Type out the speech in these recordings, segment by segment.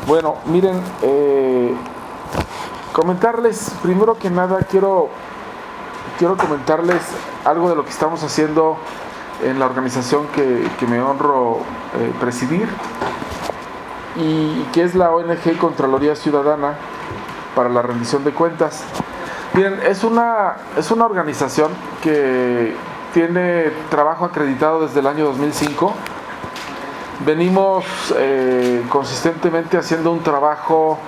Bueno, miren, comentarles, primero que nada, quiero comentarles algo de lo que estamos haciendo en la organización que me honro presidir, y que es la ONG Contraloría Ciudadana para la Rendición de Cuentas. Miren, es una organización que tiene trabajo acreditado desde el año 2005. Venimos consistentemente haciendo un trabajo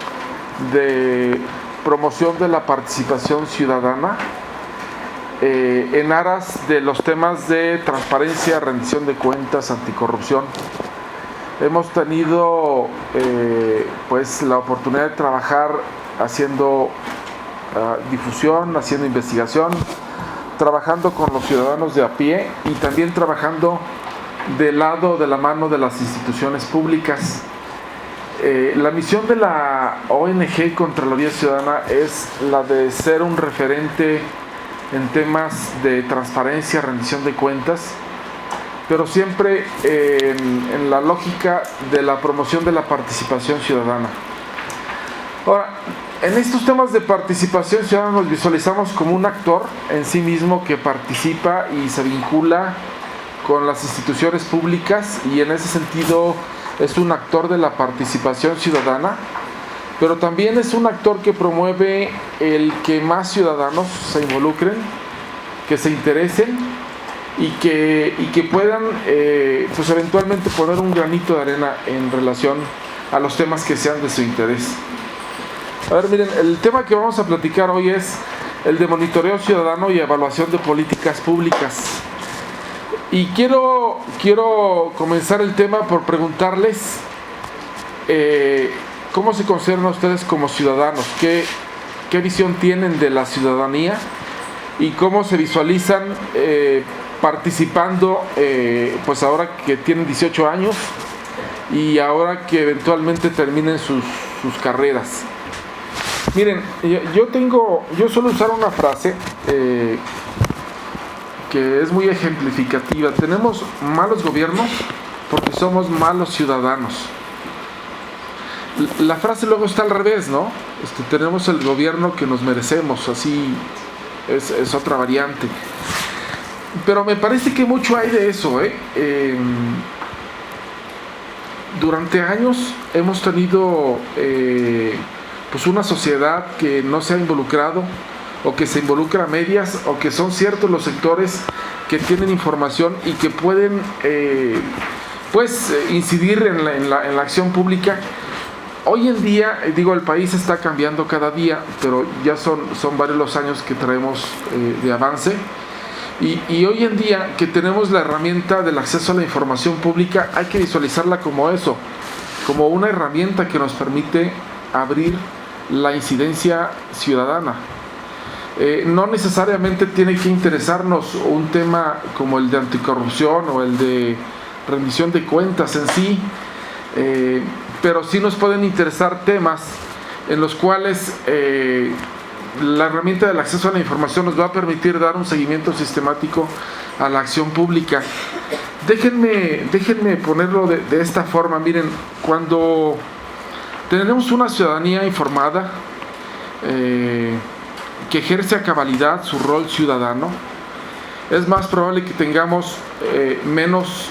de promoción de la participación ciudadana en aras de los temas de transparencia, rendición de cuentas, anticorrupción. Hemos tenido pues la oportunidad de trabajar haciendo difusión, haciendo investigación, trabajando con los ciudadanos de a pie y también trabajando de la mano de las instituciones públicas. La misión de la ONG Contraloría Ciudadana es la de ser un referente en temas de transparencia, rendición de cuentas, pero siempre en la lógica de la promoción de la participación ciudadana. Ahora, en estos temas de participación ciudadana nos visualizamos como un actor en sí mismo que participa y se vincula con las instituciones públicas, y en ese sentido es un actor de la participación ciudadana, pero también es un actor que promueve el que más ciudadanos se involucren, que se interesen y que puedan pues eventualmente poner un granito de arena en relación a los temas que sean de su interés. A ver, miren, el tema que vamos a platicar hoy es el de monitoreo ciudadano y evaluación de políticas públicas. Y quiero comenzar el tema por preguntarles ¿cómo se consideran ustedes como ciudadanos? ¿Qué visión tienen de la ciudadanía? ¿Y cómo se visualizan participando pues ahora que tienen 18 años y ahora que eventualmente terminen sus carreras? Miren, yo suelo usar una frase que es muy ejemplificativa. Tenemos malos gobiernos porque somos malos ciudadanos. La frase luego está al revés, ¿no? Tenemos el gobierno que nos merecemos, así es otra variante. Pero me parece que mucho hay de eso, durante años hemos tenido pues una sociedad que no se ha involucrado, o que se involucra a medias, o que son ciertos los sectores que tienen información y que pueden incidir en la acción pública. Hoy en día, el país está cambiando cada día, pero ya son varios los años que traemos de avance. Y hoy en día que tenemos la herramienta del acceso a la información pública, hay que visualizarla como eso, como una herramienta que nos permite abrir la incidencia ciudadana. No necesariamente tiene que interesarnos un tema como el de anticorrupción o el de rendición de cuentas en sí, pero sí nos pueden interesar temas en los cuales la herramienta del acceso a la información nos va a permitir dar un seguimiento sistemático a la acción pública. Déjenme ponerlo de esta forma. Miren, cuando tenemos una ciudadanía informada, que ejerce a cabalidad su rol ciudadano, es más probable que tengamos menos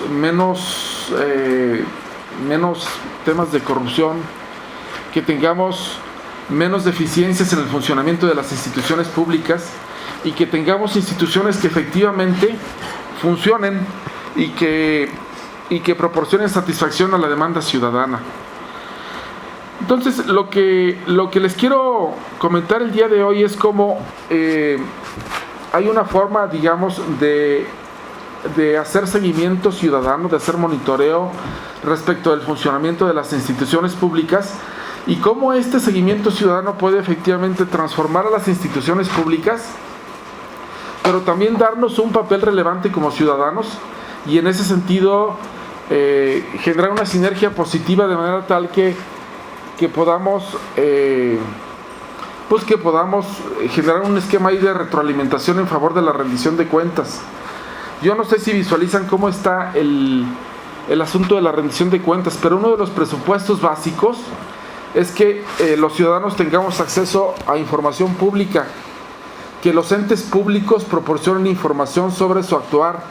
temas de corrupción, que tengamos menos deficiencias en el funcionamiento de las instituciones públicas, y que tengamos instituciones que efectivamente funcionen y que proporcionen satisfacción a la demanda ciudadana. Entonces, lo que les quiero comentar el día de hoy es cómo hay una forma, digamos, de hacer seguimiento ciudadano, de hacer monitoreo respecto del funcionamiento de las instituciones públicas, y cómo este seguimiento ciudadano puede efectivamente transformar a las instituciones públicas, pero también darnos un papel relevante como ciudadanos, y en ese sentido generar una sinergia positiva de manera tal que podamos generar un esquema ahí de retroalimentación en favor de la rendición de cuentas. Yo no sé si visualizan cómo está el asunto de la rendición de cuentas, pero uno de los presupuestos básicos es que los ciudadanos tengamos acceso a información pública, que los entes públicos proporcionen información sobre su actuar,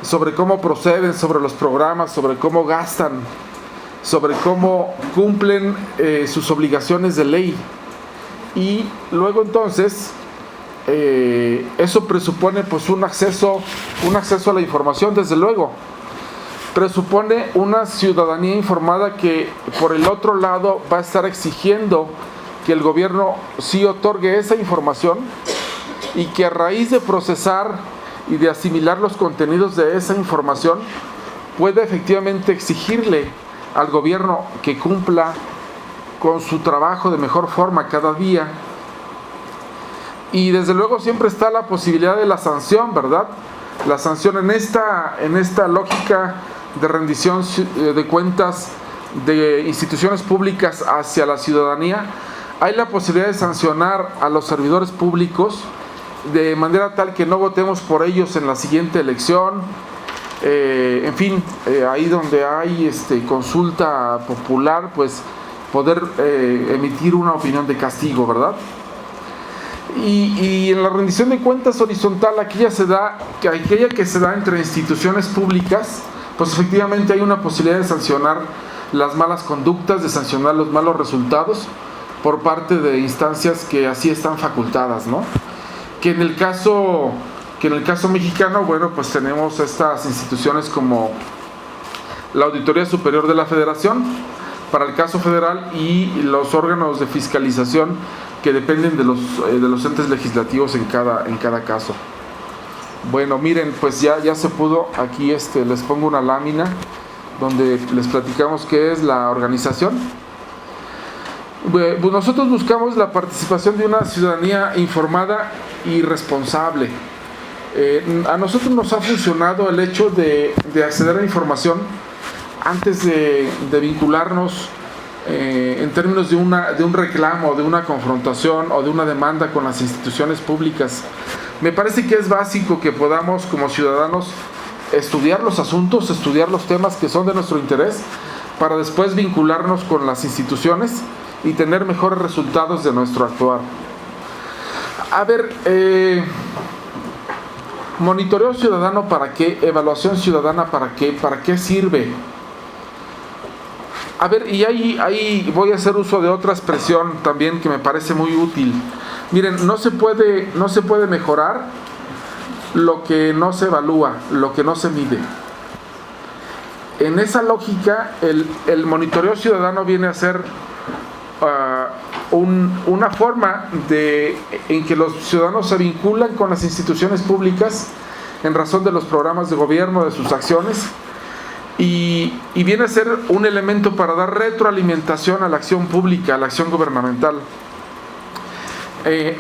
sobre cómo proceden, sobre los programas, sobre cómo gastan, sobre cómo cumplen sus obligaciones de ley. Y luego entonces eso presupone pues un acceso a la información, desde luego. Presupone una ciudadanía informada que por el otro lado va a estar exigiendo que el gobierno sí otorgue esa información, y que a raíz de procesar y de asimilar los contenidos de esa información puede efectivamente exigirle al gobierno que cumpla con su trabajo de mejor forma cada día. Y desde luego siempre está la posibilidad de la sanción, ¿verdad? La sanción en esta lógica de rendición de cuentas de instituciones públicas hacia la ciudadanía. Hay la posibilidad de sancionar a los servidores públicos de manera tal que no votemos por ellos en la siguiente elección. En fin, ahí donde hay consulta popular, pues poder emitir una opinión de castigo, ¿verdad? Y en la rendición de cuentas horizontal, aquella que se da entre instituciones públicas, pues efectivamente hay una posibilidad de sancionar las malas conductas, de sancionar los malos resultados por parte de instancias que así están facultadas, ¿no? Que en el caso mexicano, bueno, pues tenemos estas instituciones como la Auditoría Superior de la Federación para el caso federal, y los órganos de fiscalización que dependen de los entes legislativos en cada caso. Bueno, miren, pues ya se pudo. Aquí les pongo una lámina donde les platicamos qué es la organización. Pues nosotros buscamos la participación de una ciudadanía informada y responsable. A nosotros nos ha funcionado el hecho de acceder a la información antes de vincularnos en términos de un reclamo, de una confrontación o de una demanda con las instituciones públicas. Me parece que es básico que podamos, como ciudadanos, estudiar los asuntos, estudiar los temas que son de nuestro interés, para después vincularnos con las instituciones y tener mejores resultados de nuestro actuar. A ver, monitoreo ciudadano, ¿para qué? Evaluación ciudadana, ¿para qué? ¿Para qué sirve? A ver, y ahí voy a hacer uso de otra expresión también que me parece muy útil. Miren, no se puede mejorar lo que no se evalúa, lo que no se mide. En esa lógica, el monitoreo ciudadano viene a ser una forma en que los ciudadanos se vinculan con las instituciones públicas en razón de los programas de gobierno, de sus acciones, y viene a ser un elemento para dar retroalimentación a la acción pública, a la acción gubernamental.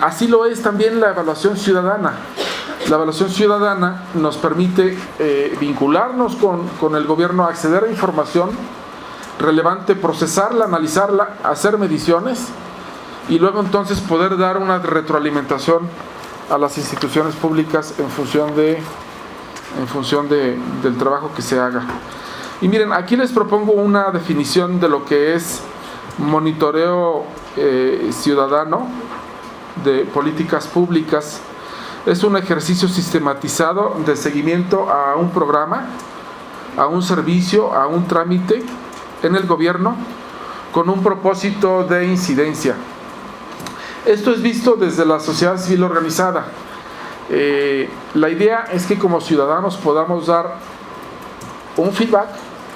Así lo es también la evaluación ciudadana. La evaluación ciudadana nos permite vincularnos con el gobierno, acceder a información relevante, procesarla, analizarla, hacer mediciones, y luego entonces poder dar una retroalimentación a las instituciones públicas en función del trabajo que se haga. Y miren, aquí les propongo una definición de lo que es monitoreo ciudadano de políticas públicas. Es un ejercicio sistematizado de seguimiento a un programa, a un servicio, a un trámite en el gobierno, con un propósito de incidencia. Esto es visto desde la sociedad civil organizada. La idea es que como ciudadanos podamos dar un feedback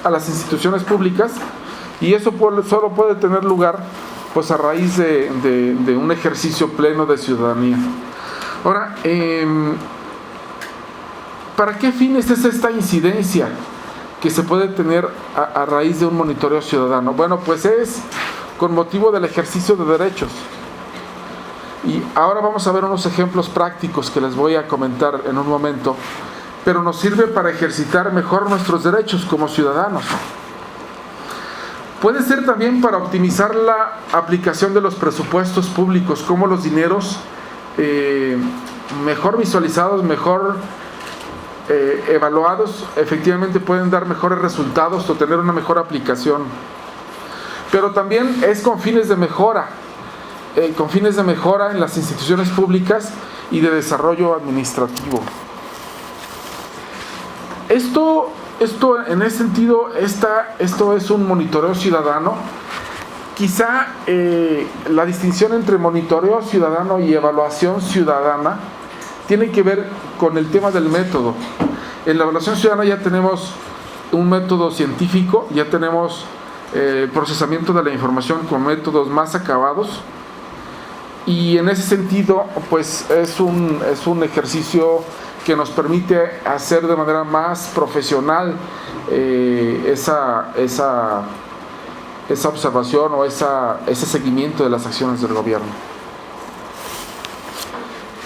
a las instituciones públicas, y eso solo puede tener lugar pues a raíz de un ejercicio pleno de ciudadanía. Ahora, ¿para qué fines es esta incidencia que se puede tener a raíz de un monitoreo ciudadano? Bueno, pues es con motivo del ejercicio de derechos. Y ahora vamos a ver unos ejemplos prácticos que les voy a comentar en un momento, pero nos sirve para ejercitar mejor nuestros derechos como ciudadanos. Puede ser también para optimizar la aplicación de los presupuestos públicos, cómo los dineros mejor visualizados, mejor evaluados, efectivamente pueden dar mejores resultados o tener una mejor aplicación. pero también es con fines de mejora en las instituciones públicas y de desarrollo administrativo. Esto en ese sentido, esto es un monitoreo ciudadano. Quizá la distinción entre monitoreo ciudadano y evaluación ciudadana tiene que ver con el tema del método. En la evaluación ciudadana ya tenemos un método científico, ya tenemos procesamiento de la información con métodos más acabados, y en ese sentido pues es un ejercicio que nos permite hacer de manera más profesional esa observación o ese seguimiento de las acciones del gobierno.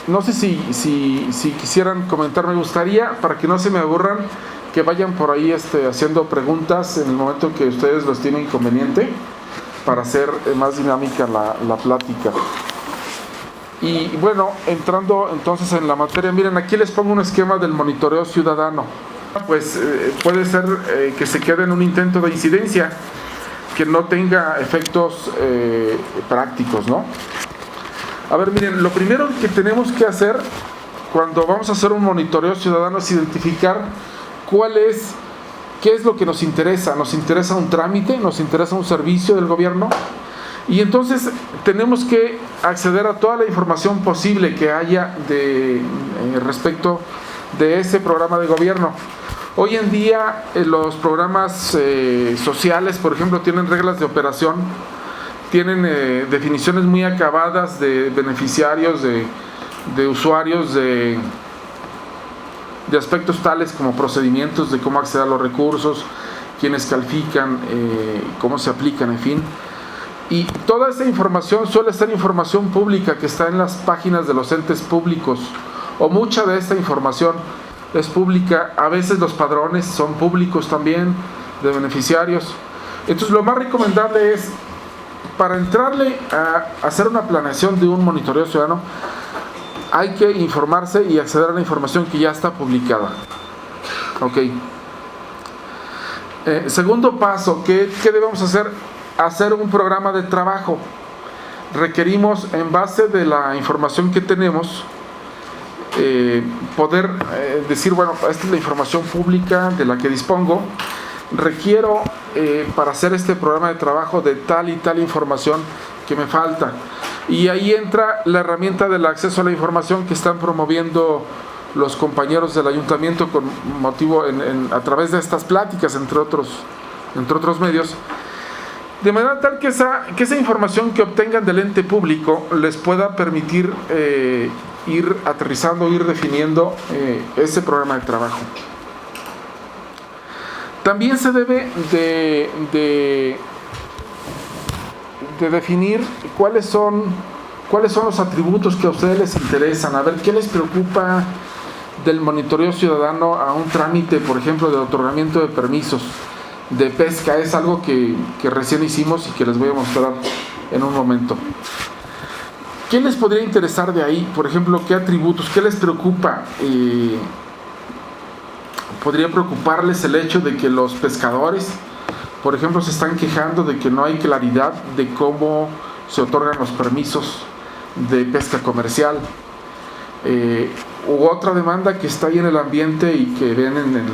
No sé si quisieran comentar, me gustaría, para que no se me aburran, que vayan por ahí haciendo preguntas en el momento que ustedes los tienen conveniente, para hacer más dinámica la plática. Y bueno, entrando entonces en la materia, miren, aquí les pongo un esquema del monitoreo ciudadano. Pues puede ser que se quede en un intento de incidencia, que no tenga efectos prácticos, ¿no? A ver, miren, lo primero que tenemos que hacer cuando vamos a hacer un monitoreo ciudadano es identificar qué es lo que nos interesa. ¿Nos interesa un trámite? ¿Nos interesa un servicio del gobierno? Y entonces tenemos que acceder a toda la información posible que haya respecto de ese programa de gobierno. Hoy en día los programas sociales, por ejemplo, tienen reglas de operación, tienen definiciones muy acabadas de beneficiarios, de usuarios, de aspectos tales como procedimientos de cómo acceder a los recursos, quiénes califican, cómo se aplican, en fin. Y toda esa información suele ser información pública que está en las páginas de los entes públicos, o mucha de esta información es pública. A veces los padrones son públicos también, de beneficiarios. Entonces lo más recomendable es, para entrarle a hacer una planeación de un monitoreo ciudadano, hay que informarse y acceder a la información que ya está publicada. Ok. Segundo paso, ¿qué debemos hacer? Hacer un programa de trabajo. Requerimos, en base de la información que tenemos, poder decir, bueno, esta es la información pública de la que dispongo, requiero para hacer este programa de trabajo de tal y tal información que me falta. Y ahí entra la herramienta del acceso a la información que están promoviendo los compañeros del ayuntamiento con motivo a través de estas pláticas, entre otros medios, de manera tal que esa información que obtengan del ente público les pueda permitir ir aterrizando, ir definiendo ese programa de trabajo. También se debe de definir cuáles son los atributos que a ustedes les interesan. A ver, ¿qué les preocupa del monitoreo ciudadano a un trámite, por ejemplo, de otorgamiento de permisos de pesca? Es algo que recién hicimos y que les voy a mostrar en un momento. ¿Qué les podría interesar de ahí? Por ejemplo, ¿qué atributos? ¿Qué les preocupa? Podría preocuparles el hecho de que los pescadores, por ejemplo, se están quejando de que no hay claridad de cómo se otorgan los permisos de pesca comercial. U otra demanda que está ahí en el ambiente y que ven en el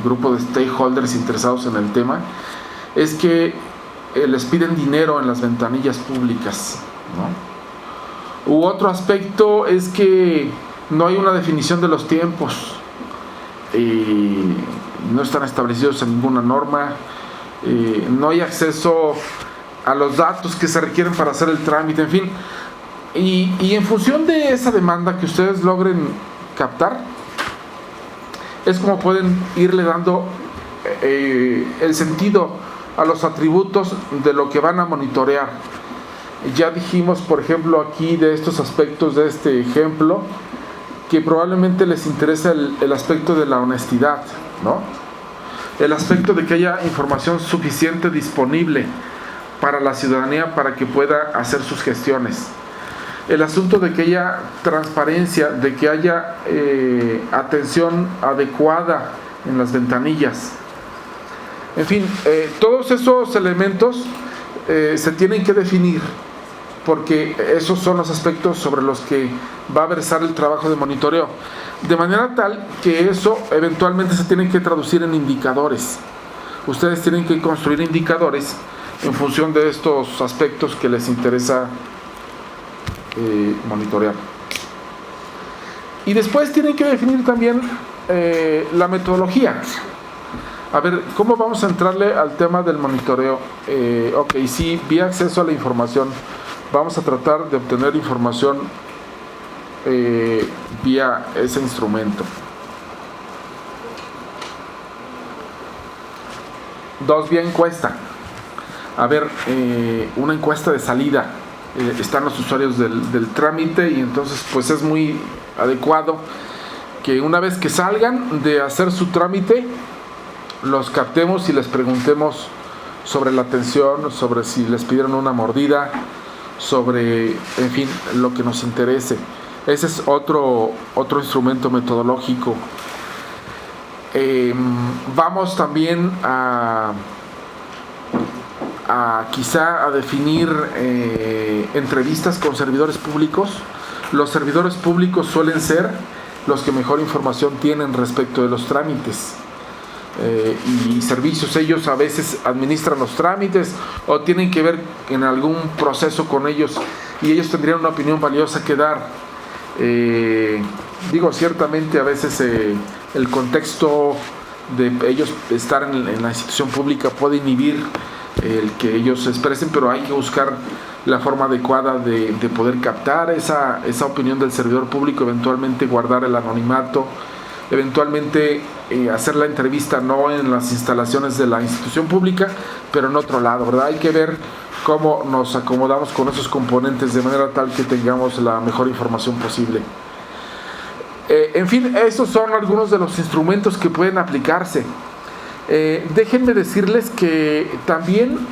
grupo de stakeholders interesados en el tema, es que les piden dinero en las ventanillas públicas, ¿no? U otro aspecto es que no hay una definición de los tiempos, no están establecidos en ninguna norma, no hay acceso a los datos que se requieren para hacer el trámite, en fin. Y en función de esa demanda que ustedes logren captar, es como pueden irle dando el sentido a los atributos de lo que van a monitorear. Ya dijimos, por ejemplo, aquí de estos aspectos de este ejemplo, que probablemente les interesa el aspecto de la honestidad, ¿no? El aspecto de que haya información suficiente disponible para la ciudadanía para que pueda hacer sus gestiones. El asunto de que haya transparencia, de que haya atención adecuada en las ventanillas. En fin, todos esos elementos se tienen que definir, porque esos son los aspectos sobre los que va a versar el trabajo de monitoreo, de manera tal que eso eventualmente se tiene que traducir en indicadores. Ustedes tienen que construir indicadores en función de estos aspectos que les interesa monitorear. Y después tienen que definir también la metodología. A ver, ¿cómo vamos a entrarle al tema del monitoreo? Ok, sí, vía acceso a la información. Vamos a tratar de obtener información vía ese instrumento. 2, vía encuesta. A ver, una encuesta de salida. Están los usuarios del trámite y entonces pues es muy adecuado que una vez que salgan de hacer su trámite, los captemos y les preguntemos sobre la atención, sobre si les pidieron una mordida, sobre, en fin, lo que nos interese. Ese es otro instrumento metodológico. Vamos también quizá a definir entrevistas con servidores públicos. Los servidores públicos suelen ser los que mejor información tienen respecto de los trámites y servicios. Ellos a veces administran los trámites o tienen que ver en algún proceso con ellos y ellos tendrían una opinión valiosa que dar. Ciertamente a veces el contexto de ellos estar en la institución pública puede inhibir el que ellos se expresen, pero hay que buscar la forma adecuada de poder captar esa opinión del servidor público, eventualmente guardar el anonimato, eventualmente hacer la entrevista no en las instalaciones de la institución pública, pero en otro lado, ¿verdad? Hay que ver cómo nos acomodamos con esos componentes de manera tal que tengamos la mejor información posible. En fin, estos son algunos de los instrumentos que pueden aplicarse. Déjenme decirles que también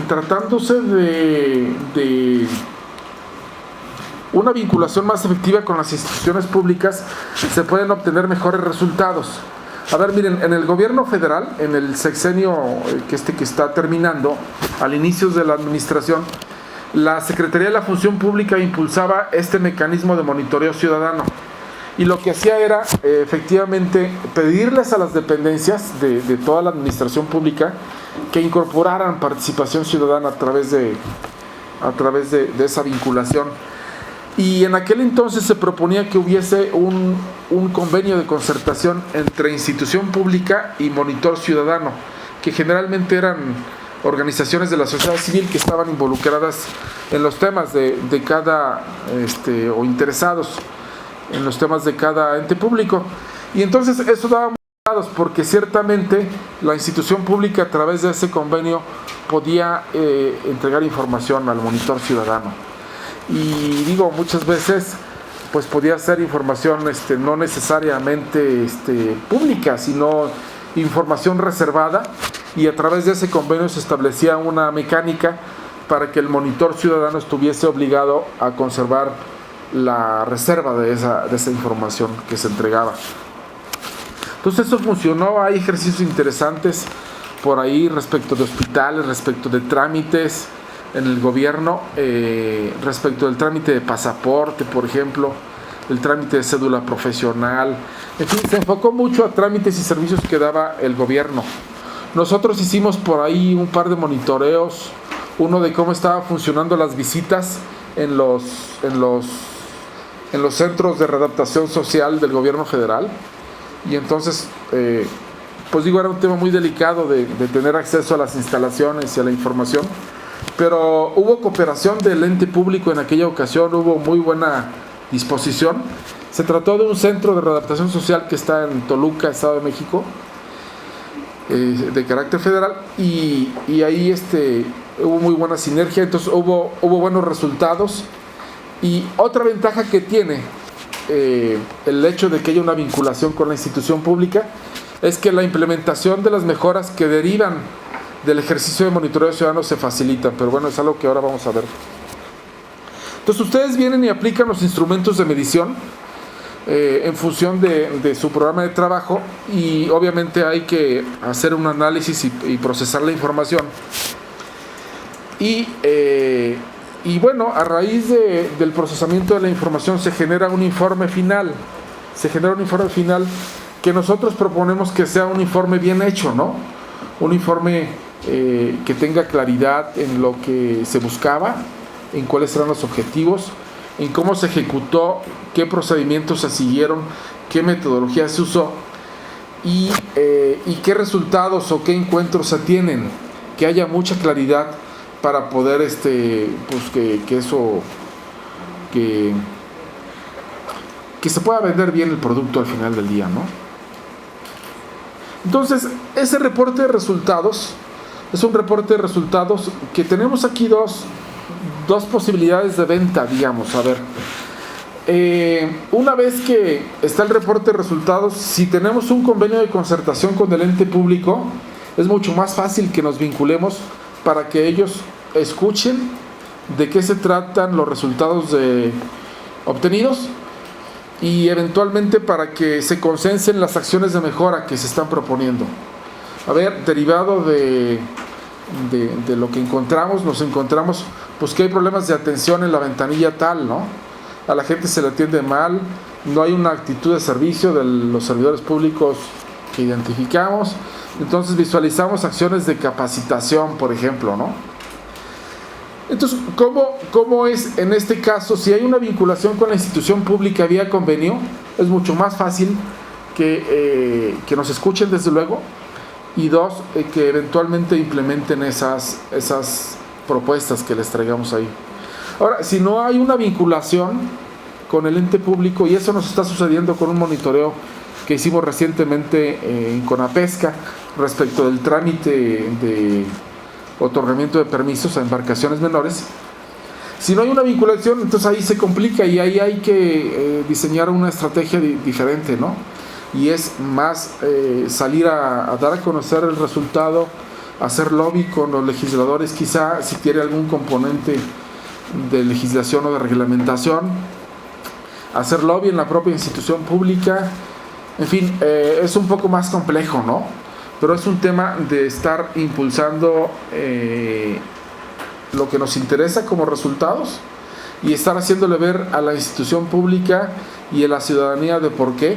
tratándose de una vinculación más efectiva con las instituciones públicas, se pueden obtener mejores resultados. A ver, miren, en el gobierno federal, en el sexenio que está terminando, al inicio de la administración, la Secretaría de la Función Pública impulsaba este mecanismo de monitoreo ciudadano. Y lo que hacía era, efectivamente, pedirles a las dependencias de toda la administración pública que incorporaran participación ciudadana a través de esa vinculación. Y en aquel entonces se proponía que hubiese un convenio de concertación entre institución pública y monitor ciudadano, que generalmente eran organizaciones de la sociedad civil que estaban involucradas en los temas de cada, o interesados en los temas de cada ente público. Y entonces eso daba muchos resultados, porque ciertamente la institución pública a través de ese convenio podía entregar información al monitor ciudadano. Y muchas veces pues podía ser información no necesariamente pública, sino información reservada, y a través de ese convenio se establecía una mecánica para que el monitor ciudadano estuviese obligado a conservar la reserva de esa información que se entregaba. Entonces eso funcionó. Hay ejercicios interesantes por ahí respecto de hospitales, respecto de trámites en el gobierno, respecto del trámite de pasaporte, por ejemplo, el trámite de cédula profesional. En fin, se enfocó mucho a trámites y servicios que daba el gobierno. Nosotros hicimos por ahí un par de monitoreos, uno de cómo estaban funcionando las visitas en los centros de readaptación social del gobierno federal. Y entonces era un tema muy delicado de tener acceso a las instalaciones y a la información, pero hubo cooperación del ente público en aquella ocasión, hubo muy buena disposición. Se trató de un centro de readaptación social que está en Toluca, Estado de México, de carácter federal, y ahí hubo muy buena sinergia. Entonces hubo buenos resultados. Y otra ventaja que tiene el hecho de que haya una vinculación con la institución pública es que la implementación de las mejoras que derivan del ejercicio de monitoreo ciudadano se facilitan, pero bueno, es algo que ahora vamos a ver. Entonces ustedes vienen y aplican los instrumentos de medición en función de su programa de trabajo, y obviamente hay que hacer un análisis y procesar la información. Y bueno, a raíz del procesamiento de la información se genera un informe final. Que nosotros proponemos que sea un informe bien hecho, ¿no? Un informe que tenga claridad en lo que se buscaba, en cuáles eran los objetivos, en cómo se ejecutó, qué procedimientos se siguieron, qué metodología se usó y qué resultados o qué encuentros se tienen, que haya mucha claridad para poder pues que eso que se pueda vender bien el producto al final del día, ¿no? Entonces, ese reporte de resultados es un reporte de resultados que tenemos aquí dos posibilidades de venta, digamos. A ver, una vez que está el reporte de resultados, si tenemos un convenio de concertación con el ente público, es mucho más fácil que nos vinculemos para que ellos escuchen de qué se tratan los resultados obtenidos y eventualmente para que se consensen las acciones de mejora que se están proponiendo. A ver, derivado de lo que nos encontramos pues que hay problemas de atención en la ventanilla tal, ¿no? A la gente se le atiende mal, no hay una actitud de servicio de los servidores públicos que identificamos, entonces visualizamos acciones de capacitación, por ejemplo, ¿no? Entonces, ¿cómo es en este caso? Si hay una vinculación con la institución pública vía convenio, es mucho más fácil que nos escuchen, desde luego, y dos, que eventualmente implementen esas propuestas que les traigamos ahí. Ahora, si no hay una vinculación con el ente público, y eso nos está sucediendo con un monitoreo que hicimos recientemente en Conapesca respecto del trámite de otorgamiento de permisos a embarcaciones menores. Si no hay una vinculación, entonces ahí se complica y ahí hay que diseñar una estrategia diferente, ¿no? Y es más salir a dar a conocer el resultado, hacer lobby con los legisladores, quizá si tiene algún componente de legislación o de reglamentación, hacer lobby en la propia institución pública. En fin, es un poco más complejo, ¿no? Pero es un tema de estar impulsando lo que nos interesa como resultados y estar haciéndole ver a la institución pública y a la ciudadanía de por qué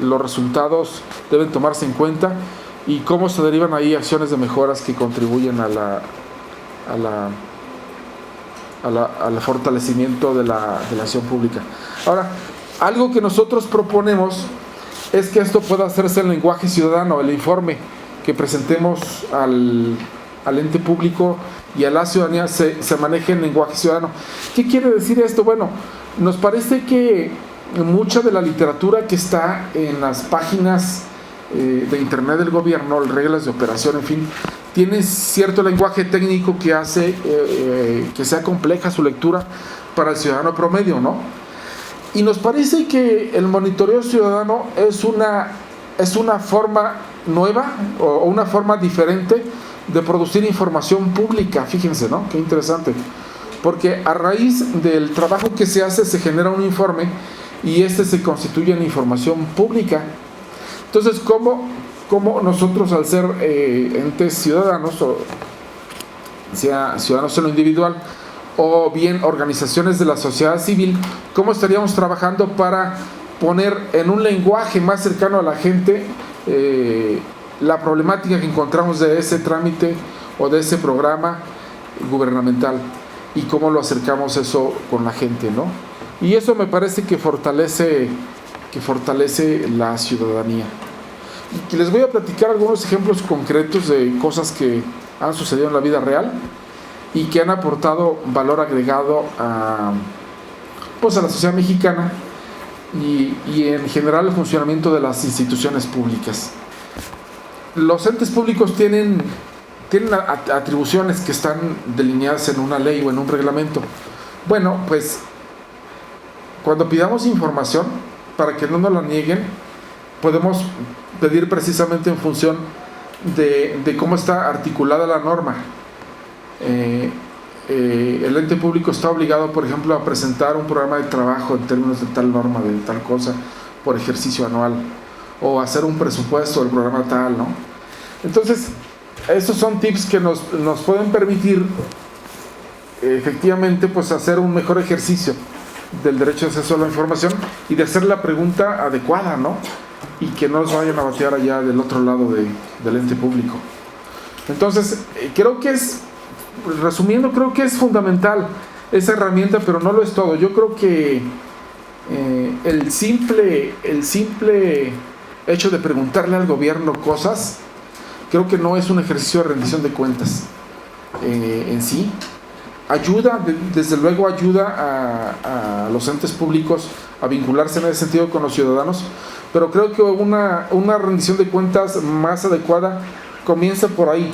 los resultados deben tomarse en cuenta y cómo se derivan ahí acciones de mejoras que contribuyen al fortalecimiento de la acción pública. Ahora, algo que nosotros proponemos es que esto pueda hacerse en lenguaje ciudadano, el informe que presentemos al ente público y a la ciudadanía se maneje en lenguaje ciudadano. ¿Qué quiere decir esto? Bueno, nos parece que mucha de la literatura que está en las páginas de internet del gobierno, reglas de operación, en fin, tiene cierto lenguaje técnico que hace que sea compleja su lectura para el ciudadano promedio, ¿no? Y nos parece que el monitoreo ciudadano es una forma nueva o una forma diferente de producir información pública. Fíjense, ¿no? Qué interesante. Porque a raíz del trabajo que se hace se genera un informe y se constituye en información pública. Entonces, ¿cómo nosotros al ser entes ciudadanos, o sea ciudadanos en lo individual, o bien organizaciones de la sociedad civil, cómo estaríamos trabajando para poner en un lenguaje más cercano a la gente la problemática que encontramos de ese trámite o de ese programa gubernamental y cómo lo acercamos eso con la gente, ¿no? Y eso me parece que fortalece la ciudadanía. Y les voy a platicar algunos ejemplos concretos de cosas que han sucedido en la vida real y que han aportado valor agregado a la sociedad mexicana y en general el funcionamiento de las instituciones públicas. Los entes públicos tienen atribuciones que están delineadas en una ley o en un reglamento. Bueno, pues cuando pidamos información, para que no nos la nieguen, podemos pedir precisamente en función de cómo está articulada la norma. El ente público está obligado, por ejemplo, a presentar un programa de trabajo en términos de tal norma, de tal cosa, por ejercicio anual, o hacer un presupuesto del programa tal, ¿no? Entonces, estos son tips que nos pueden permitir efectivamente pues hacer un mejor ejercicio del derecho de acceso a la información y de hacer la pregunta adecuada, ¿no? Y que no nos vayan a batear allá del otro lado del ente público. Entonces, creo que resumiendo, creo que es fundamental esa herramienta, pero no lo es todo. Yo creo que el simple hecho de preguntarle al gobierno cosas, creo que no es un ejercicio de rendición de cuentas en sí. Ayuda, desde luego ayuda a los entes públicos a vincularse en ese sentido con los ciudadanos, pero creo que una rendición de cuentas más adecuada comienza por ahí,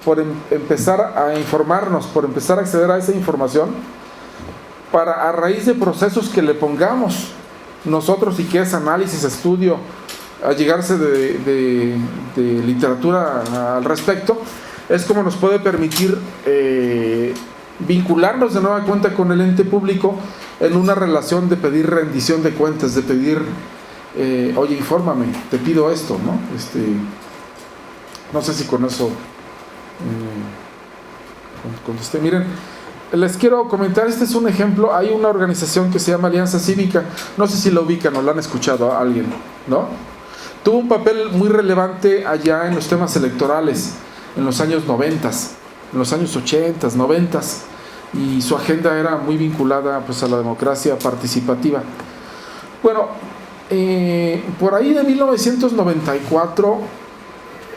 por empezar a informarnos, por empezar a acceder a esa información, para a raíz de procesos que le pongamos nosotros y que es análisis, estudio, a llegarse de literatura al respecto, es como nos puede permitir vincularnos de nueva cuenta con el ente público en una relación de pedir rendición de cuentas, de pedir, oye, infórmame, te pido esto, ¿no? No sé si con eso contesté. Miren, les quiero comentar, este es un ejemplo. Hay una organización que se llama Alianza Cívica, no sé si la ubican o la han escuchado a alguien, ¿no? Tuvo un papel muy relevante allá en los temas electorales en los años 90, en los años 80, 90, y su agenda era muy vinculada pues a la democracia participativa. Bueno, por ahí de 1994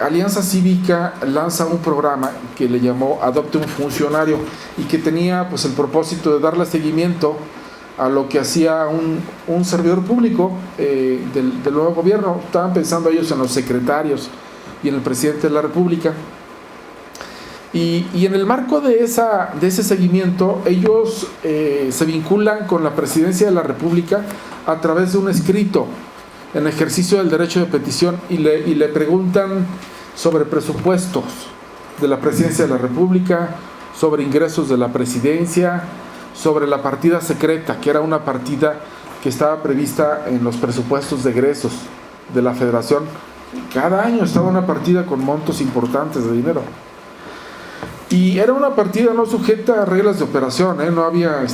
Alianza Cívica lanza un programa que le llamó Adopte un Funcionario y que tenía pues el propósito de darle seguimiento a lo que hacía un servidor público del nuevo gobierno. Estaban pensando ellos en los secretarios y en el presidente de la República. Y en el marco de ese seguimiento, ellos se vinculan con la presidencia de la República a través de un escrito en ejercicio del derecho de petición y le preguntan sobre presupuestos de la presidencia de la República, sobre ingresos de la presidencia, sobre la partida secreta, que era una partida que estaba prevista en los presupuestos de egresos de la Federación. Cada año estaba una partida con montos importantes de dinero. Y era una partida no sujeta a reglas de operación, no había,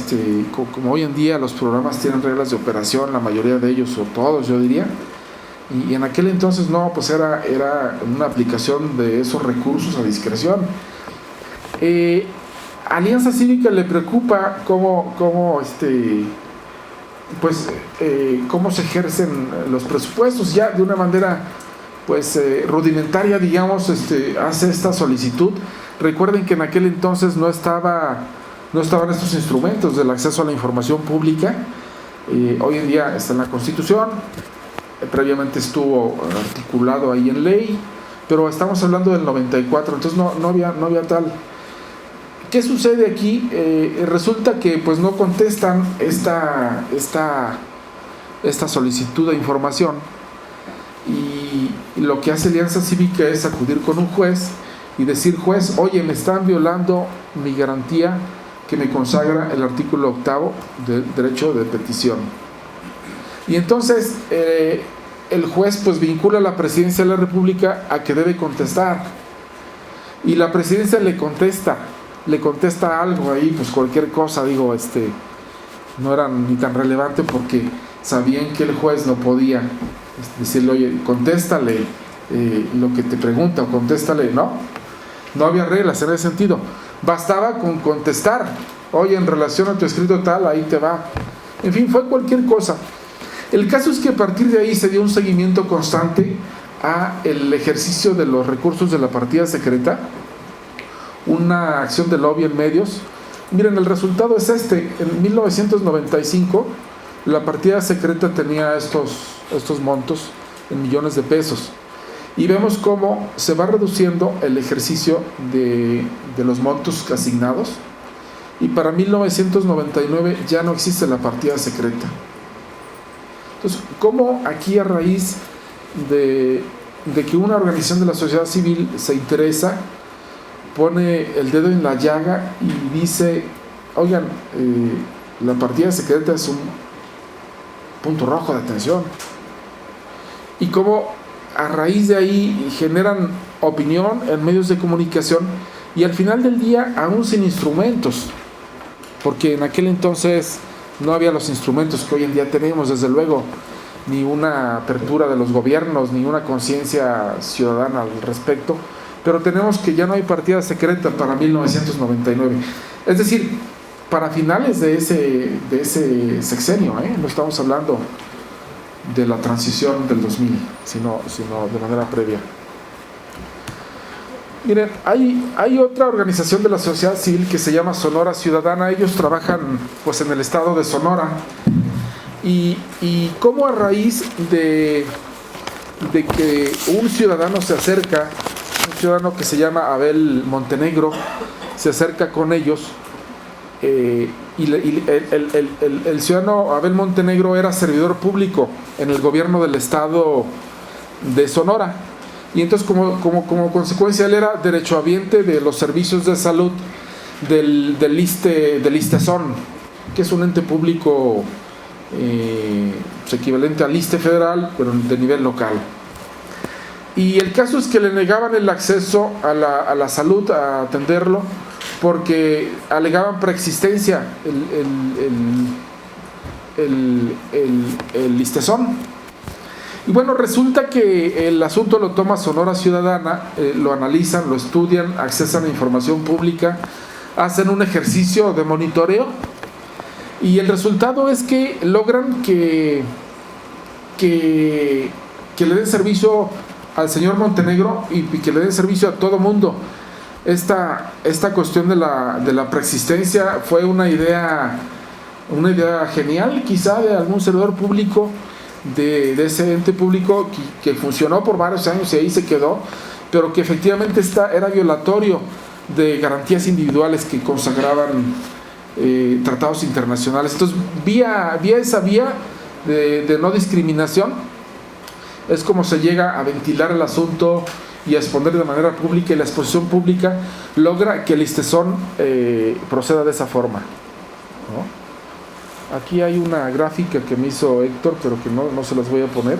como hoy en día los programas tienen reglas de operación, la mayoría de ellos, o todos yo diría, y en aquel entonces no, pues era una aplicación de esos recursos a discreción. Alianza Cívica le preocupa cómo se ejercen los presupuestos. Ya de una manera pues rudimentaria, digamos, hace esta solicitud. Recuerden que en aquel entonces no estaban estos instrumentos del acceso a la información pública. Hoy en día está en la Constitución, previamente estuvo articulado ahí en ley, pero estamos hablando del 94, entonces no había tal. ¿Qué sucede aquí? Resulta que pues no contestan esta solicitud de información, y lo que hace Alianza Cívica es acudir con un juez y decir: juez, oye, me están violando mi garantía que me consagra el artículo 8 del derecho de petición. Y entonces el juez pues vincula a la presidencia de la República a que debe contestar, y la presidencia le contesta algo ahí, pues cualquier cosa, digo, no era ni tan relevante, porque sabían que el juez no podía decirle: oye, contéstale lo que te pregunta, o contéstale, no había reglas en ese sentido, bastaba con contestar: oye, en relación a tu escrito tal, ahí te va. En fin, fue cualquier cosa. El caso es que a partir de ahí se dio un seguimiento constante a el ejercicio de los recursos de la partida secreta, una acción de lobby en medios. Miren, el resultado es en 1995 la partida secreta tenía estos montos en millones de pesos, y vemos cómo se va reduciendo el ejercicio de los montos asignados, y para 1999 ya no existe la partida secreta. Entonces, ¿cómo aquí, a raíz de que una organización de la sociedad civil se interesa, pone el dedo en la llaga y dice: oigan, la partida secreta es un punto rojo de atención? Y cómo a raíz de ahí generan opinión en medios de comunicación y al final del día aún sin instrumentos, porque en aquel entonces no había los instrumentos que hoy en día tenemos, desde luego, ni una apertura de los gobiernos, ni una conciencia ciudadana al respecto, pero tenemos que ya no hay partida secreta para 1999, es decir, para finales de ese sexenio, no estamos hablando de la transición del 2000, sino de manera previa. Miren, hay otra organización de la sociedad civil que se llama Sonora Ciudadana. Ellos trabajan pues en el estado de Sonora y como a raíz de que un ciudadano se acerca, un ciudadano que se llama Abel Montenegro se acerca con ellos, y el ciudadano Abel Montenegro era servidor público en el gobierno del estado de Sonora, y entonces como consecuencia él era derechohabiente de los servicios de salud del ISSSTESON, que es un ente público equivalente al ISSSTE federal, pero de nivel local. Y el caso es que le negaban el acceso a la salud, a atenderlo, porque alegaban preexistencia el ISSSTESON. Y bueno, resulta que el asunto lo toma Sonora Ciudadana, lo analizan, lo estudian, accesan a información pública, hacen un ejercicio de monitoreo y el resultado es que logran que le den servicio al señor Montenegro y que le den servicio a todo mundo. Esta cuestión de la preexistencia fue una idea genial, quizá de algún servidor público de ese ente público que funcionó por varios años y ahí se quedó, pero que efectivamente era violatorio de garantías individuales que consagraban tratados internacionales. Entonces, vía esa vía de no discriminación es como se llega a ventilar el asunto y a exponer de manera pública, y la exposición pública logra que el ISSSTESON proceda de esa forma, ¿no? Aquí hay una gráfica que me hizo Héctor, pero que no se las voy a poner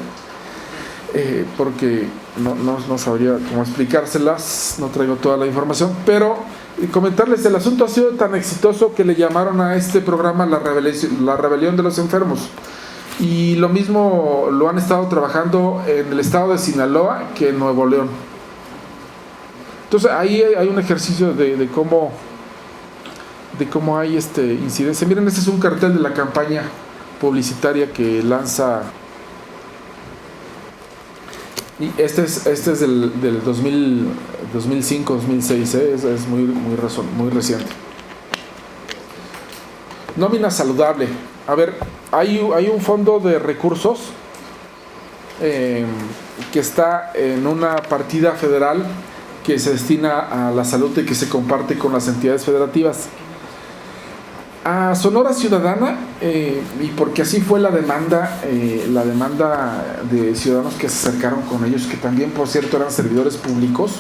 porque no sabría cómo explicárselas, no traigo toda la información, pero comentarles, el asunto ha sido tan exitoso que le llamaron a este programa la rebelión de los enfermos, y lo mismo lo han estado trabajando en el estado de Sinaloa que en Nuevo León. Entonces ahí hay un ejercicio de cómo hay incidencia. Miren, este es un cartel de la campaña publicitaria que lanza, y este es del 2005, 2006, es muy reciente. Nómina saludable. A ver, hay un fondo de recursos que está en una partida federal que se destina a la salud y que se comparte con las entidades federativas. A Sonora Ciudadana, y porque así fue la demanda de ciudadanos que se acercaron con ellos, que también, por cierto, eran servidores públicos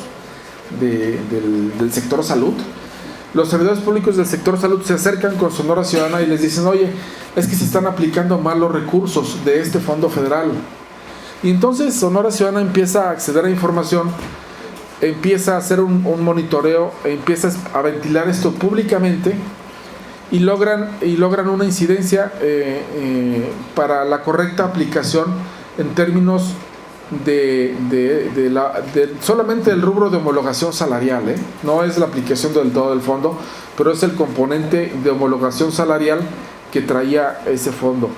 del sector salud. Los servidores públicos del sector salud se acercan con Sonora Ciudadana y les dicen: oye, es que se están aplicando mal los recursos de este fondo federal. Y entonces Sonora Ciudadana empieza a acceder a información, empieza a hacer un monitoreo, empieza a ventilar esto públicamente, y logran una incidencia para la correcta aplicación en términos de solamente el rubro de homologación salarial, no es la aplicación del todo del fondo, pero es el componente de homologación salarial que traía ese fondo.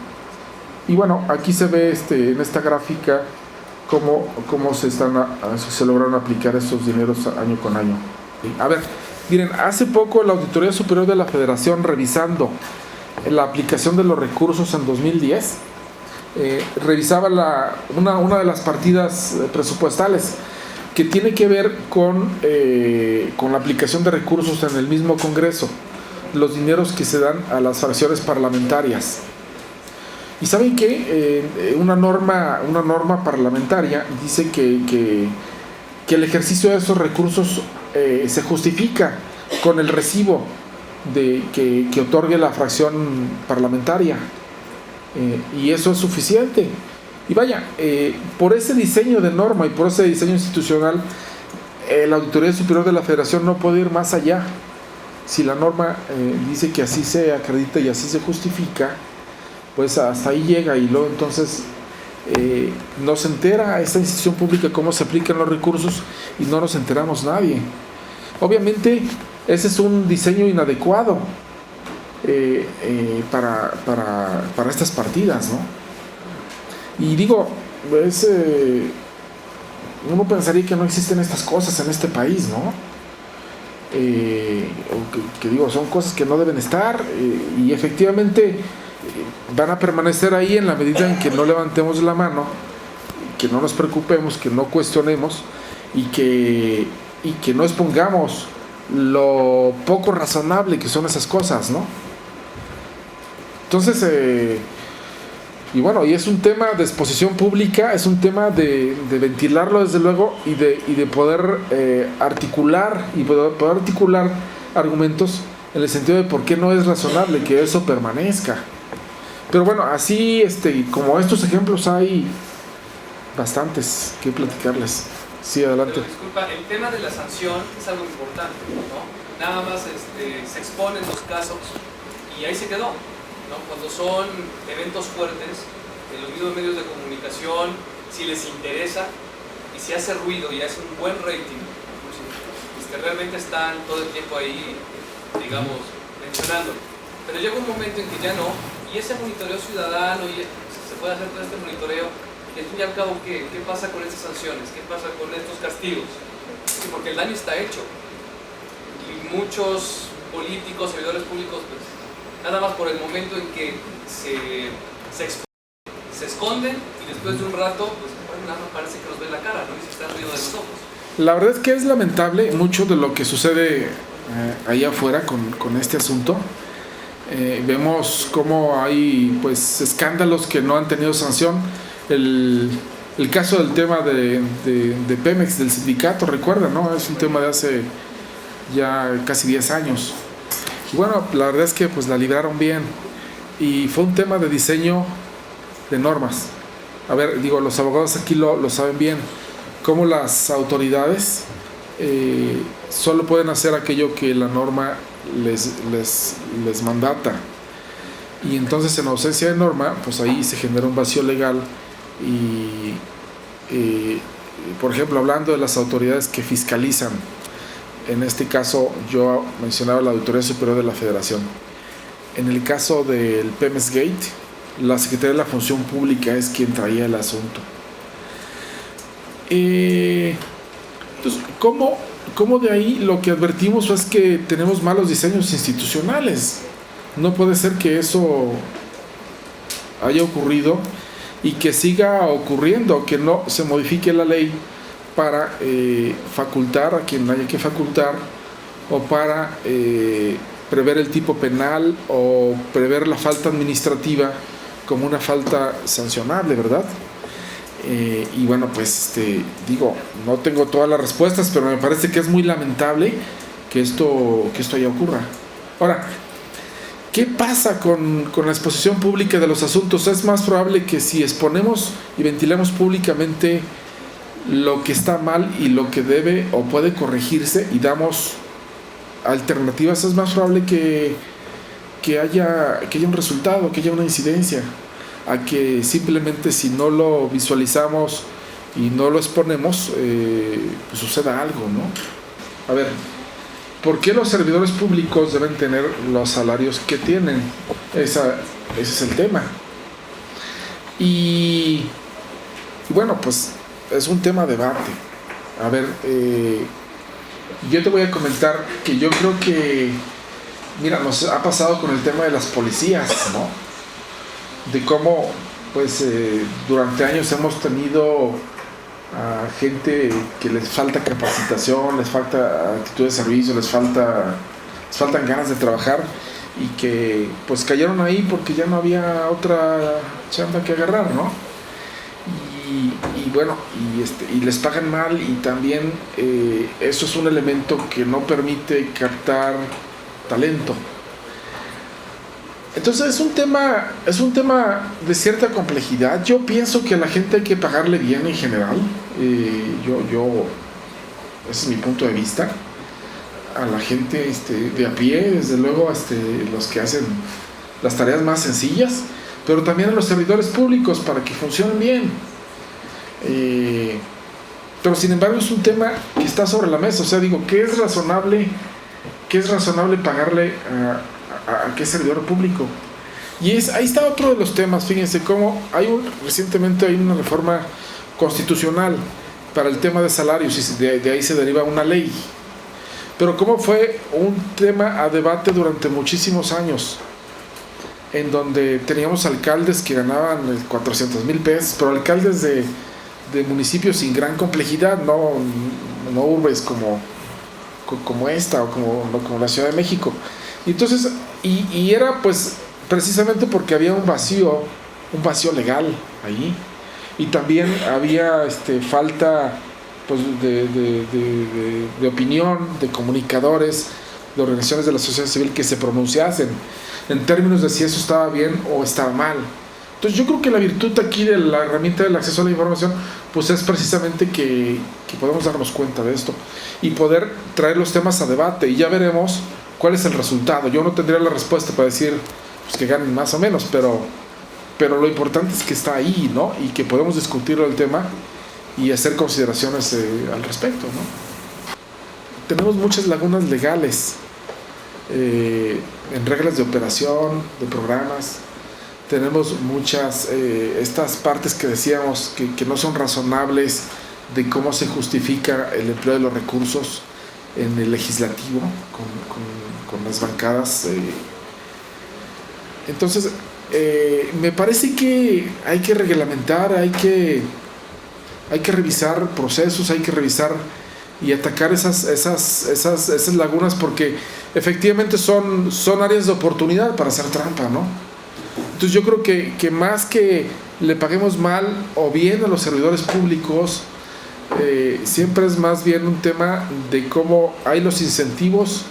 Y bueno, aquí se ve en esta gráfica cómo se lograron aplicar estos dineros año con año. A ver, miren, hace poco la Auditoría Superior de la Federación, revisando la aplicación de los recursos en 2010, revisaba una de las partidas presupuestales que tiene que ver con la aplicación de recursos en el mismo Congreso, los dineros que se dan a las fracciones parlamentarias. Y ¿saben qué? Una norma parlamentaria dice que el ejercicio de esos recursos se justifica con el recibo que otorgue la fracción parlamentaria, y eso es suficiente. Y vaya, por ese diseño de norma y por ese diseño institucional, la Auditoría Superior de la Federación no puede ir más allá. Si la norma dice que así se acredita y así se justifica, pues hasta ahí llega, y luego entonces no se entera esta institución pública cómo se aplican los recursos y no nos enteramos nadie. Obviamente ese es un diseño inadecuado para estas partidas, ¿no? Y digo, uno pensaría que no existen estas cosas en este país, ¿no? Que digo, son cosas que no deben estar, y efectivamente van a permanecer ahí en la medida en que no levantemos la mano, que no nos preocupemos, que no cuestionemos y que no expongamos lo poco razonable que son esas cosas, ¿no? Entonces, y bueno, y es un tema de exposición pública, es un tema de ventilarlo desde luego, y de poder articular argumentos en el sentido de por qué no es razonable que eso permanezca. Pero bueno, así como estos ejemplos hay bastantes que platicarles. Sí, adelante. Pero disculpa, el tema de la sanción es algo importante, ¿no? Nada más se exponen los casos y ahí se quedó, ¿no? Cuando son eventos fuertes, en los mismos medios de comunicación, si les interesa y si hace ruido y hace un buen rating, realmente están todo el tiempo ahí, digamos, mencionando. Pero llega un momento en que ya no, y ese monitoreo ciudadano, y se puede hacer todo este monitoreo, y al fin y al cabo, ¿qué pasa con estas sanciones? ¿Qué pasa con estos castigos? Sí, porque el daño está hecho. Y muchos políticos, servidores públicos, pues, nada más por el momento en que se esconden, y después de un rato, pues bueno, nada más parece que nos ven la cara, ¿no? Y se están riendo de los ojos. La verdad es que es lamentable mucho de lo que sucede allá afuera con este asunto. Vemos cómo hay pues escándalos que no han tenido sanción. El caso del tema de Pemex, del sindicato, recuerdan, ¿no? Es un tema de hace ya casi 10 años. Y bueno, la verdad es que pues la libraron bien, y fue un tema de diseño de normas. A ver, digo, los abogados aquí lo saben bien, cómo las autoridades solo pueden hacer aquello que la norma les mandata, y entonces en ausencia de norma pues ahí se genera un vacío legal. Y por ejemplo, hablando de las autoridades que fiscalizan, en este caso yo mencionaba la Auditoría Superior de la Federación. En el caso del Pemex Gate, la Secretaría de la Función Pública es quien traía el asunto. Entonces, ¿cómo de ahí lo que advertimos es que tenemos malos diseños institucionales? No puede ser que eso haya ocurrido y que siga ocurriendo, que no se modifique la ley para facultar a quien haya que facultar, o para prever el tipo penal, o prever la falta administrativa como una falta sancionable, ¿verdad? Y bueno, pues digo, no tengo todas las respuestas, pero me parece que es muy lamentable que esto ya ocurra. Ahora, ¿qué pasa con la exposición pública de los asuntos? Es más probable que si exponemos y ventilamos públicamente lo que está mal y lo que debe o puede corregirse, y damos alternativas, es más probable que haya un resultado, que haya una incidencia, a que simplemente si no lo visualizamos y no lo exponemos, pues suceda algo, ¿no? A ver, ¿por qué los servidores públicos deben tener los salarios que tienen? Ese es el tema. Y bueno, pues es un tema de debate. A ver, yo te voy a comentar que yo creo que, mira, nos ha pasado con el tema de las policías, ¿no? De cómo, pues, durante años hemos tenido a gente que les falta capacitación, les falta actitud de servicio, les faltan ganas de trabajar, y que pues cayeron ahí porque ya no había otra chamba que agarrar, ¿no? Y bueno, y les pagan mal, y también eso es un elemento que no permite captar talento. Entonces es un tema de cierta complejidad. Yo pienso que a la gente hay que pagarle bien en general. Ese es mi punto de vista. A la gente de a pie, desde luego, los que hacen las tareas más sencillas, pero también a los servidores públicos para que funcionen bien. Pero sin embargo es un tema que está sobre la mesa. O sea, digo, ¿qué es razonable pagarle a qué servidor público? Y ahí está otro de los temas. Fíjense cómo recientemente hay una reforma constitucional para el tema de salarios y de ahí se deriva una ley. Pero cómo fue un tema a debate durante muchísimos años, en donde teníamos alcaldes que ganaban 400,000 pesos, pero alcaldes de municipios sin gran complejidad, no urbes como esta o como la Ciudad de México. Y entonces, y era pues precisamente porque había un vacío legal ahí, y también había falta pues de opinión, de comunicadores, de organizaciones de la sociedad civil que se pronunciasen en términos de si eso estaba bien o estaba mal. Entonces yo creo que la virtud aquí de la herramienta del acceso a la información pues es precisamente que podemos darnos cuenta de esto y poder traer los temas a debate, y ya veremos cuál es el resultado. Yo no tendría la respuesta para decir pues que ganen más o menos, pero lo importante es que está ahí, ¿no? Y que podemos discutir el tema y hacer consideraciones al respecto, ¿no? Tenemos muchas lagunas legales en reglas de operación, de programas. Tenemos muchas, estas partes que decíamos que no son razonables de cómo se justifica el empleo de los recursos en el legislativo con las bancadas. Entonces, me parece que hay que reglamentar, hay que revisar procesos, hay que revisar y atacar esas lagunas, porque efectivamente son áreas de oportunidad para hacer trampa, ¿no? Entonces yo creo que más que le paguemos mal o bien a los servidores públicos, siempre es más bien un tema de cómo hay los incentivos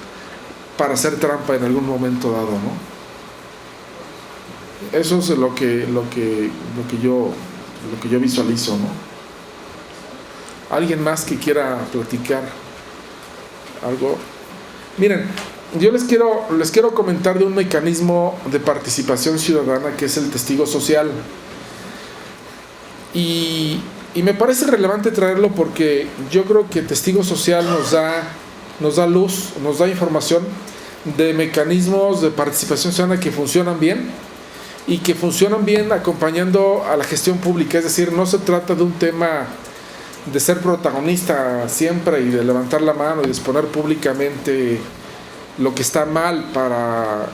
para hacer trampa en algún momento dado, ¿no? Eso es lo que yo visualizo, ¿no? ¿Alguien más que quiera platicar algo? Miren, yo les quiero comentar de un mecanismo de participación ciudadana que es el testigo social. Y me parece relevante traerlo porque yo creo que testigo social nos da luz, nos da información de mecanismos de participación ciudadana que funcionan bien y que funcionan bien acompañando a la gestión pública. Es decir, no se trata de un tema de ser protagonista siempre y de levantar la mano y de exponer públicamente lo que está mal para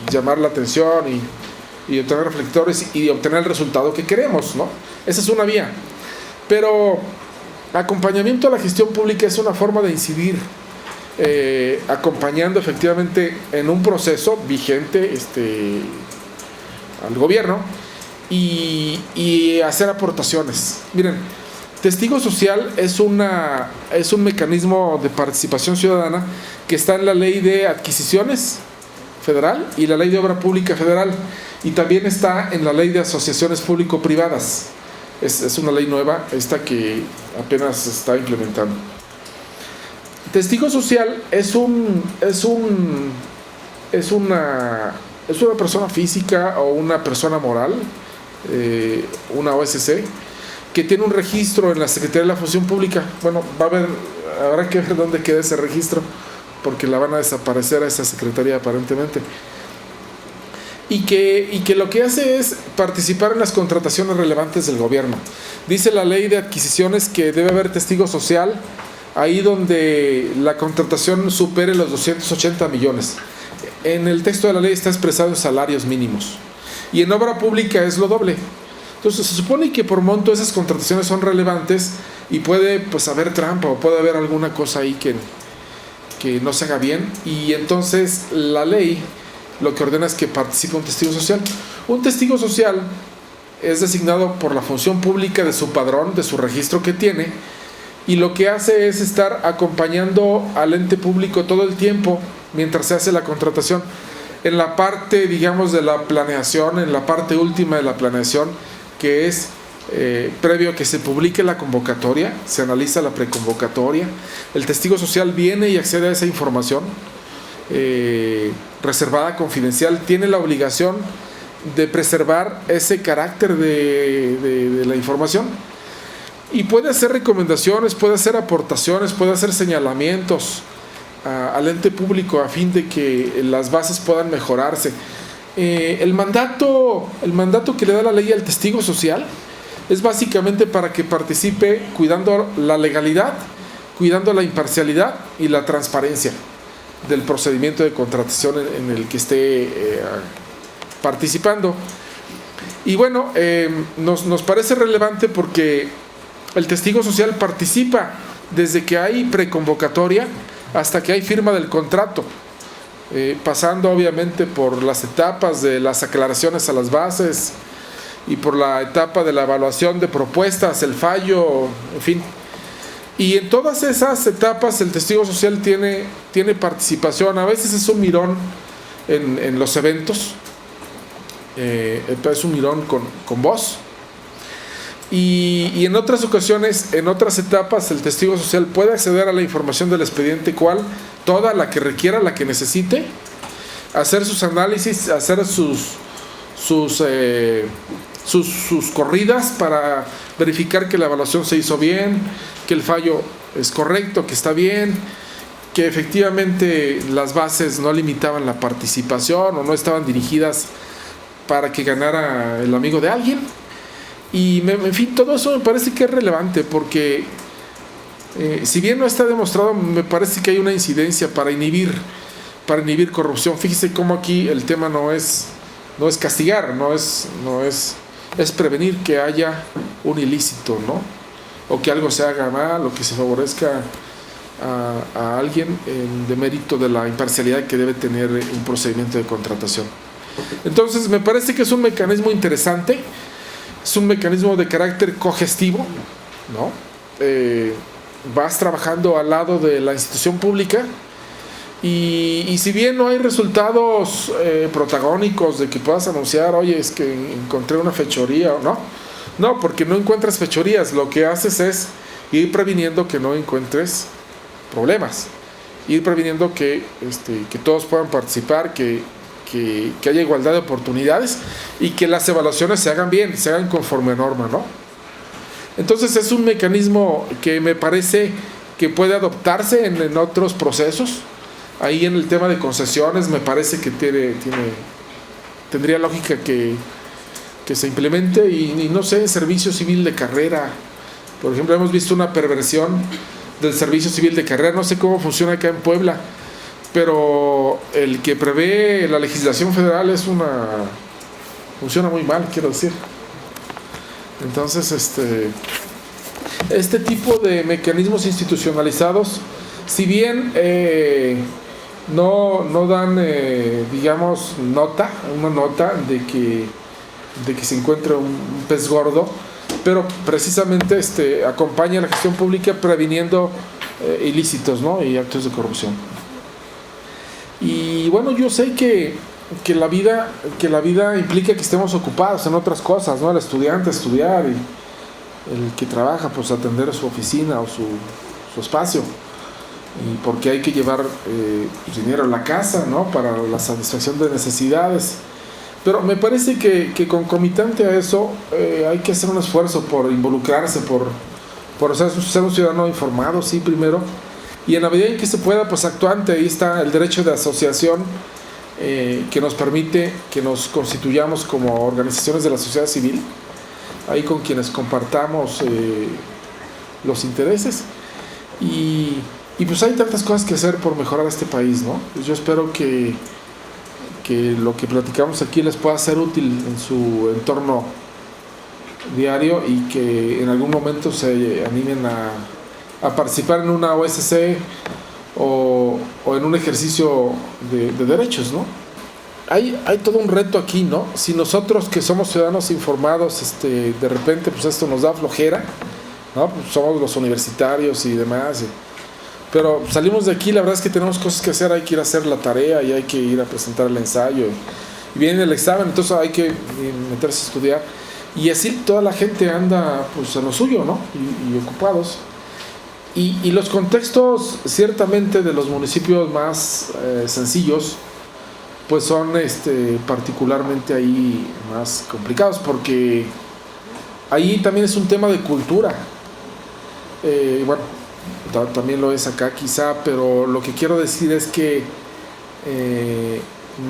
llamar la atención y obtener reflectores y obtener el resultado que queremos, ¿no? Esa es una vía. Pero acompañamiento a la gestión pública es una forma de incidir, acompañando efectivamente en un proceso vigente al gobierno y hacer aportaciones. Miren, testigo social es un mecanismo de participación ciudadana que está en la Ley de Adquisiciones Federal y la Ley de Obra Pública Federal, y también está en la Ley de Asociaciones Público-Privadas. Es una ley nueva, esta que apenas se está implementando. Testigo social es una persona física o una persona moral, una OSC, que tiene un registro en la Secretaría de la Función Pública. Bueno, habrá que ver dónde queda ese registro, porque la van a desaparecer a esa secretaría aparentemente. Y que lo que hace es participar en las contrataciones relevantes del gobierno. Dice la Ley de Adquisiciones que debe haber testigo social ahí donde la contratación supere los 280 millones. En el texto de la ley está expresado en salarios mínimos. Y en obra pública es lo doble. Entonces se supone que por monto esas contrataciones son relevantes y puede pues haber trampa o puede haber alguna cosa ahí que no se haga bien, y entonces la ley lo que ordena es que participe un testigo social. Un testigo social es designado por la función pública de su padrón, de su registro que tiene, y lo que hace es estar acompañando al ente público todo el tiempo mientras se hace la contratación. en la parte, digamos, de la planeación, en la parte última de la planeación, que es previo a que se publique la convocatoria, se analiza la preconvocatoria, el testigo social viene y accede a esa información reservada, confidencial, tiene la obligación de preservar ese carácter de la información y puede hacer recomendaciones, puede hacer aportaciones, puede hacer señalamientos al ente público a fin de que las bases puedan mejorarse. El mandato que le da la ley al testigo social es básicamente para que participe cuidando la legalidad, cuidando la imparcialidad y la transparencia del procedimiento de contratación en el que esté participando. Y bueno, nos parece relevante porque el testigo social participa desde que hay preconvocatoria hasta que hay firma del contrato, pasando obviamente por las etapas de las aclaraciones a las bases y por la etapa de la evaluación de propuestas, el fallo, en fin. Y en todas esas etapas el testigo social tiene participación. A veces es un mirón en los eventos, es un mirón con voz. Y en otras ocasiones, en otras etapas, el testigo social puede acceder a la información del expediente, toda la que requiera, la que necesite, hacer sus análisis, hacer sus corridas para verificar que la evaluación se hizo bien, que el fallo es correcto, que está bien, que efectivamente las bases no limitaban la participación o no estaban dirigidas para que ganara el amigo de alguien. Y en fin, todo eso me parece que es relevante porque si bien no está demostrado, me parece que hay una incidencia para inhibir corrupción. Fíjese cómo aquí el tema no es castigar, es prevenir que haya un ilícito, ¿no? O que algo se haga mal, o que se favorezca a alguien en demérito de la imparcialidad que debe tener un procedimiento de contratación. Entonces me parece que es un mecanismo interesante, es un mecanismo de carácter cogestivo, ¿no? Vas trabajando al lado de la institución pública y si bien no hay resultados protagónicos de que puedas anunciar, oye, es que encontré una fechoría, o no, porque no encuentras fechorías, lo que haces es ir previniendo que no encuentres problemas, ir previniendo que todos puedan participar, que haya igualdad de oportunidades y que las evaluaciones se hagan bien, se hagan conforme a norma, ¿no? Entonces es un mecanismo que me parece que puede adoptarse en otros procesos. Ahí en el tema de concesiones me parece que tendría lógica que se implemente y no sé, en servicio civil de carrera. Por ejemplo, hemos visto una perversión del servicio civil de carrera, no sé cómo funciona acá en Puebla, pero el que prevé la legislación federal funciona muy mal, quiero decir. Entonces, este tipo de mecanismos institucionalizados, si bien no dan, digamos, una nota de que se encuentre un pez gordo, pero precisamente acompaña la gestión pública previniendo ilícitos, ¿no? Y actos de corrupción. Y bueno, yo sé que la vida implica que estemos ocupados en otras cosas, ¿no? El estudiante estudiar y el que trabaja pues atender su oficina o su espacio, y porque hay que llevar dinero a la casa, ¿no? Para la satisfacción de necesidades. Pero me parece que concomitante a eso hay que hacer un esfuerzo por involucrarse, por ser un ciudadano informado, sí, primero, y en la medida en que se pueda, pues actuante. Ahí está el derecho de asociación que nos permite que nos constituyamos como organizaciones de la sociedad civil, ahí con quienes compartamos los intereses, y pues hay tantas cosas que hacer por mejorar este país, ¿no? Pues yo espero que lo que platicamos aquí les pueda ser útil en su entorno diario y que en algún momento se animen a participar en una OSC o en un ejercicio de derechos, ¿no? Hay todo un reto aquí, ¿no? Si nosotros que somos ciudadanos informados, de repente pues esto nos da flojera, ¿no? Pues somos los universitarios y demás, Pero salimos de aquí, la verdad es que tenemos cosas que hacer, hay que ir a hacer la tarea y hay que ir a presentar el ensayo. Y viene el examen, entonces hay que meterse a estudiar. Y así toda la gente anda pues en lo suyo, ¿no? Y ocupados. Y los contextos ciertamente de los municipios más sencillos pues son particularmente ahí más complicados, porque ahí también es un tema de cultura. Bueno, también lo es acá quizá, pero lo que quiero decir es que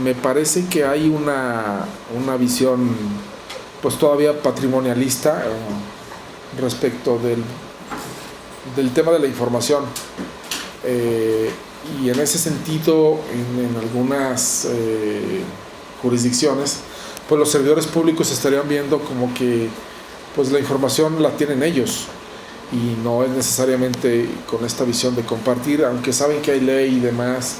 me parece que hay una visión pues todavía patrimonialista respecto del tema de la información, y en ese sentido en algunas jurisdicciones pues los servidores públicos estarían viendo como que pues la información la tienen ellos y no es necesariamente con esta visión de compartir, aunque saben que hay ley y demás.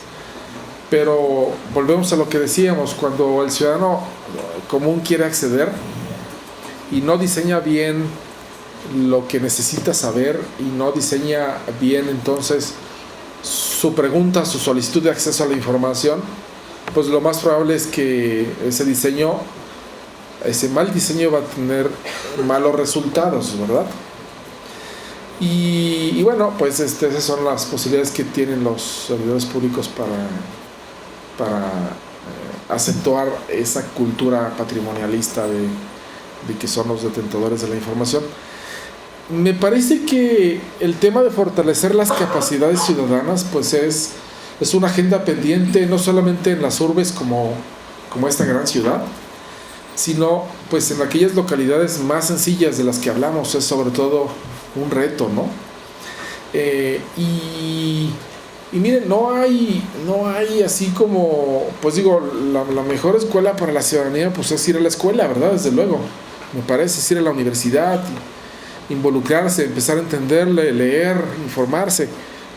Pero volvemos a lo que decíamos, cuando el ciudadano común quiere acceder y no diseña bien lo que necesita saber y no diseña bien entonces su pregunta, su solicitud de acceso a la información, pues lo más probable es que ese mal diseño va a tener malos resultados, ¿verdad? Y bueno, pues esas son las posibilidades que tienen los servidores públicos para acentuar esa cultura patrimonialista de que son los detentadores de la información. Me parece que el tema de fortalecer las capacidades ciudadanas pues es una agenda pendiente, no solamente en las urbes como esta gran ciudad, sino pues en aquellas localidades más sencillas de las que hablamos. Es sobre todo un reto, ¿no? Y miren, no hay así como, pues digo, la mejor escuela para la ciudadanía pues es ir a la escuela, ¿verdad? Desde luego, me parece, es ir a la universidad, involucrarse, empezar a entenderle, leer, informarse,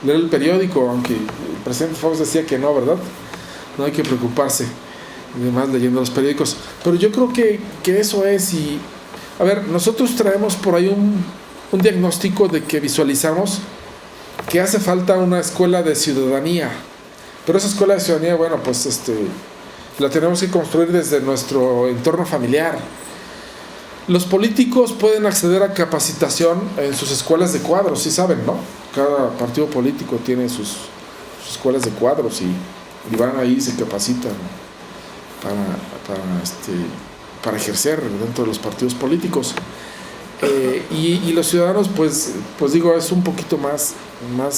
leer el periódico, aunque el presidente Fox decía que no, ¿verdad? No hay que preocuparse, y demás, leyendo los periódicos. Pero yo creo que eso es. Y a ver, nosotros traemos por ahí un diagnóstico de que visualizamos que hace falta una escuela de ciudadanía, pero esa escuela de ciudadanía, bueno, pues la tenemos que construir desde nuestro entorno familiar. Los políticos pueden acceder a capacitación en sus escuelas de cuadros, sí saben, ¿no? Cada partido político tiene sus escuelas de cuadros y van ahí y se capacitan para ejercer dentro de los partidos políticos. Y los ciudadanos, pues digo, es un poquito más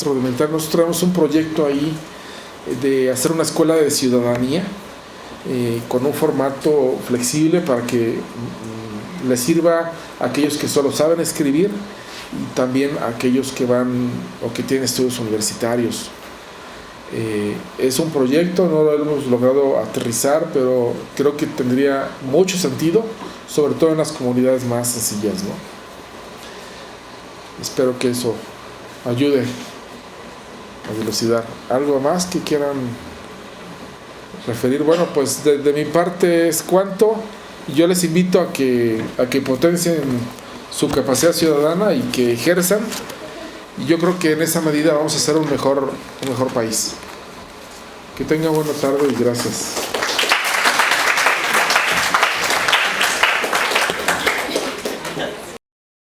rudimentario. Nosotros traemos un proyecto ahí de hacer una escuela de ciudadanía con un formato flexible para que les sirva a aquellos que solo saben escribir y también a aquellos que van o que tienen estudios universitarios. Es un proyecto, no lo hemos logrado aterrizar, pero creo que tendría mucho sentido, sobre todo en las comunidades más sencillas, ¿no? Espero que eso ayude a dilucidar. ¿Algo más que quieran referir? Bueno, pues de mi parte es cuanto. Yo les invito a que potencien su capacidad ciudadana y que ejerzan. Y yo creo que en esa medida vamos a hacer un mejor país. Que tengan buena tarde y gracias.